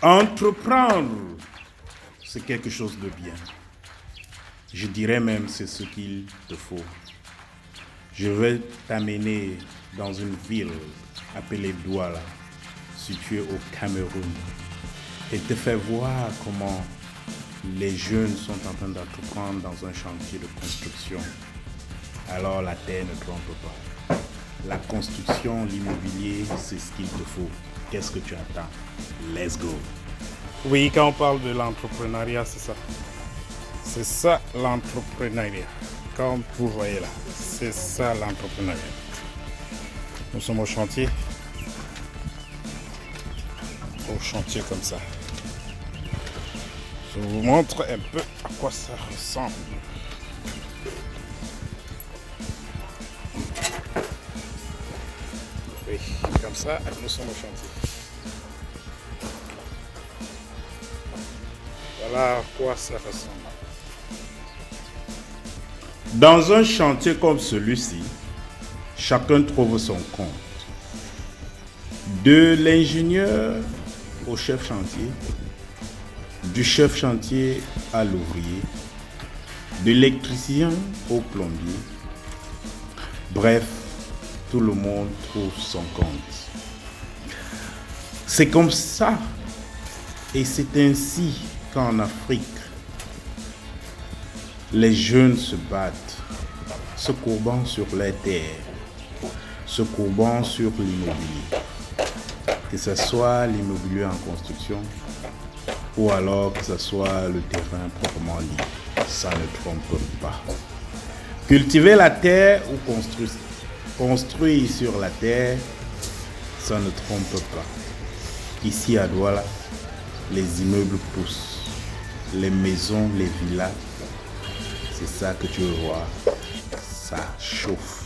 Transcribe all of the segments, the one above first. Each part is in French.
Entreprendre, c'est quelque chose de bien. Je dirais même c'est ce qu'il te faut. Je vais t'amener dans une ville appelée Douala, située au Cameroun, et te faire voir comment les jeunes sont en train d'entreprendre dans un chantier de construction. Alors la terre ne trompe pas. La construction, l'immobilier, c'est ce qu'il te faut. Qu'est-ce que tu attends? Let's go. Oui, quand on parle de l'entrepreneuriat, c'est ça. C'est ça l'entrepreneuriat. Comme vous voyez là, c'est ça l'entrepreneuriat. Nous sommes au chantier. Au chantier comme ça. Je vous montre un peu à quoi ça ressemble. Oui, comme ça, nous sommes au chantier. Voilà à quoi ça ressemble. Dans un chantier comme celui-ci, chacun trouve son compte. De l'ingénieur au chef chantier, du chef chantier à l'ouvrier, de l'électricien au plombier. Bref, tout le monde trouve son compte. C'est comme ça et c'est ainsi qu'en Afrique, les jeunes se battent, se courbant sur les terres, se courbant sur l'immobilier. Que ce soit l'immobilier en construction ou alors que ce soit le terrain proprement dit, ça ne trompe pas. Cultiver la terre ou construire sur la terre, ça ne trompe pas. Ici à Douala, les immeubles poussent, les maisons, les villas, c'est ça que tu veux voir, ça chauffe.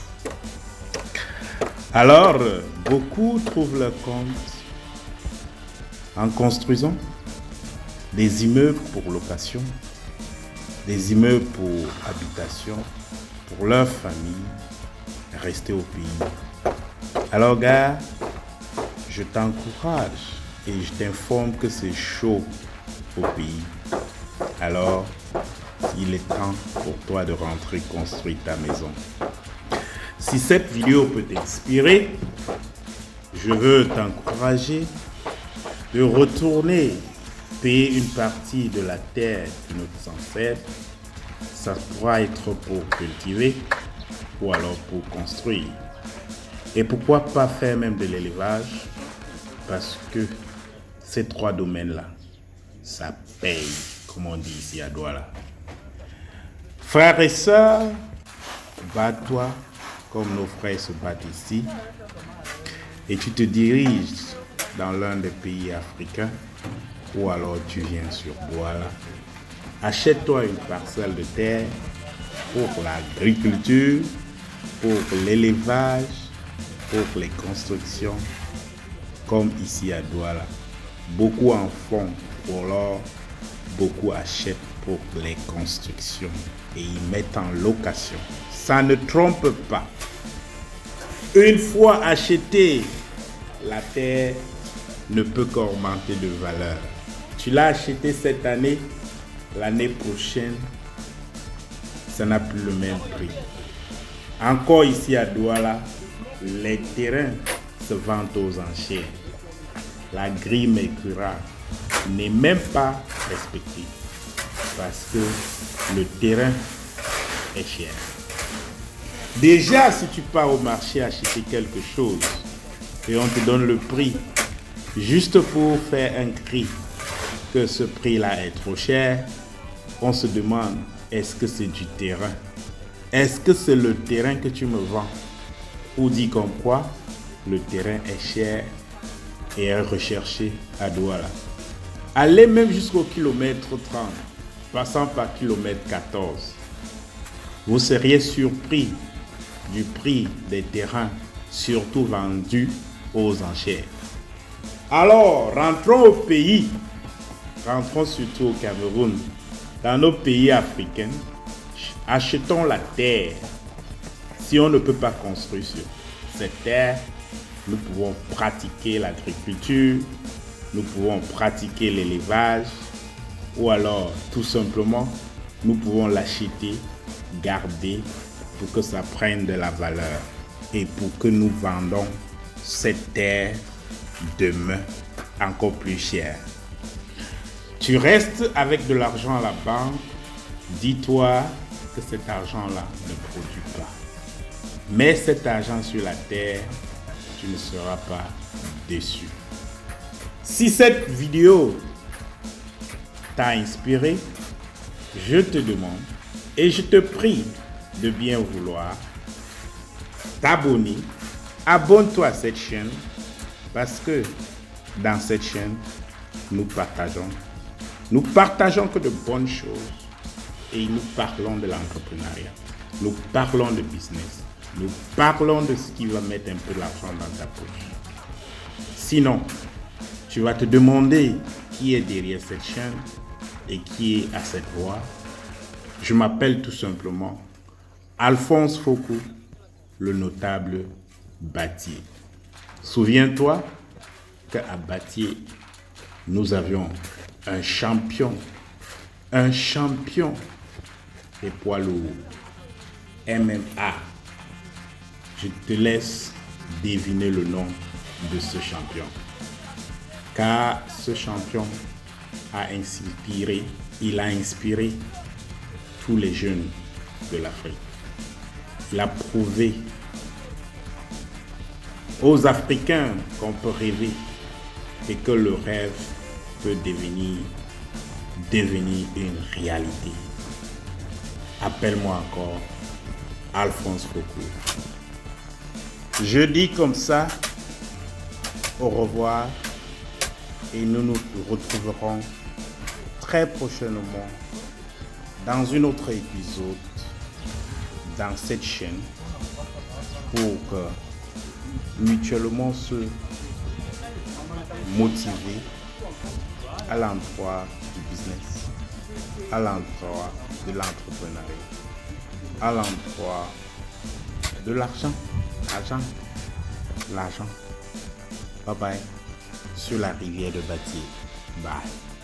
Alors, beaucoup trouvent leur compte en construisant des immeubles pour location, des immeubles pour habitation, pour leur famille, rester au pays. Alors, gars, je t'encourage et je t'informe que c'est chaud au pays. Alors, il est temps pour toi de rentrer construire ta maison. Si cette vidéo peut t'inspirer, je veux t'encourager de retourner payer une partie de la terre de notre ancêtre. Ça pourra être pour cultiver ou alors pour construire. Et pourquoi pas faire même de l'élevage? Parce que ces trois domaines-là, ça paye, comme on dit ici à Douala. Frères et sœurs, bats-toi comme nos frères se battent ici, et tu te diriges dans l'un des pays africains, ou alors tu viens sur Douala. Achète-toi une parcelle de terre pour l'agriculture, pour l'élevage, pour les constructions, comme ici à Douala. Beaucoup en font, ou alors beaucoup achètent pour les constructions et y mettent en location. Ça ne trompe pas. Une fois acheté, la terre ne peut qu'augmenter de valeur. Tu l'as acheté cette année, l'année prochaine, ça n'a plus le même prix. Encore ici à Douala, les terrains se vendent aux enchères. La grille Mercura n'est même pas respectée parce que le terrain est cher. Déjà, si tu pars au marché acheter quelque chose et on te donne le prix juste pour faire un cri que ce prix-là est trop cher, on se demande, est-ce que c'est du terrain? Est-ce que c'est le terrain que tu me vends? Ou dit comme quoi, le terrain est cher et est recherché à Douala. Allez même jusqu'au kilomètre 30, passant par kilomètre 14. Vous seriez surpris du prix des terrains, surtout vendus aux enchères. Alors, rentrons au pays, rentrons surtout au Cameroun, dans nos pays africains, achetons la terre. Si on ne peut pas construire sur cette terre, nous pouvons pratiquer l'agriculture, nous pouvons pratiquer l'élevage ou alors tout simplement nous pouvons l'acheter, garder pour que ça prenne de la valeur et pour que nous vendons cette terre demain encore plus chère. Tu restes avec de l'argent à la banque, dis-toi que cet argent-là ne produit pas. Mets cet argent sur la terre, tu ne seras pas déçu. Si cette vidéo t'a inspiré, je te demande et je te prie de bien vouloir t'abonner. Abonne-toi à cette chaîne parce que dans cette chaîne, nous partageons que de bonnes choses et nous parlons de l'entrepreneuriat. Nous parlons de business. Nous parlons de ce qui va mettre un peu d'argent dans ta poche. Sinon, tu vas te demander qui est derrière cette chaîne et qui est à cette voix. Je m'appelle tout simplement Alphonse Foucault, le notable Battier. Souviens-toi qu'à Battier, nous avions un champion des poids lourds, MMA. Je te laisse deviner le nom de ce champion. Car ce champion il a inspiré tous les jeunes de l'Afrique. Il a prouvé aux Africains qu'on peut rêver et que le rêve peut devenir une réalité. Appelle-moi encore Alphonse Foucault. Je dis comme ça, au revoir et nous nous retrouverons très prochainement dans un autre épisode dans cette chaîne pour mutuellement se motiver à l'endroit du business, à l'endroit de l'entrepreneuriat, à l'endroit de l'argent. L'argent. Bye bye. Sur la rivière de Battier. Bye.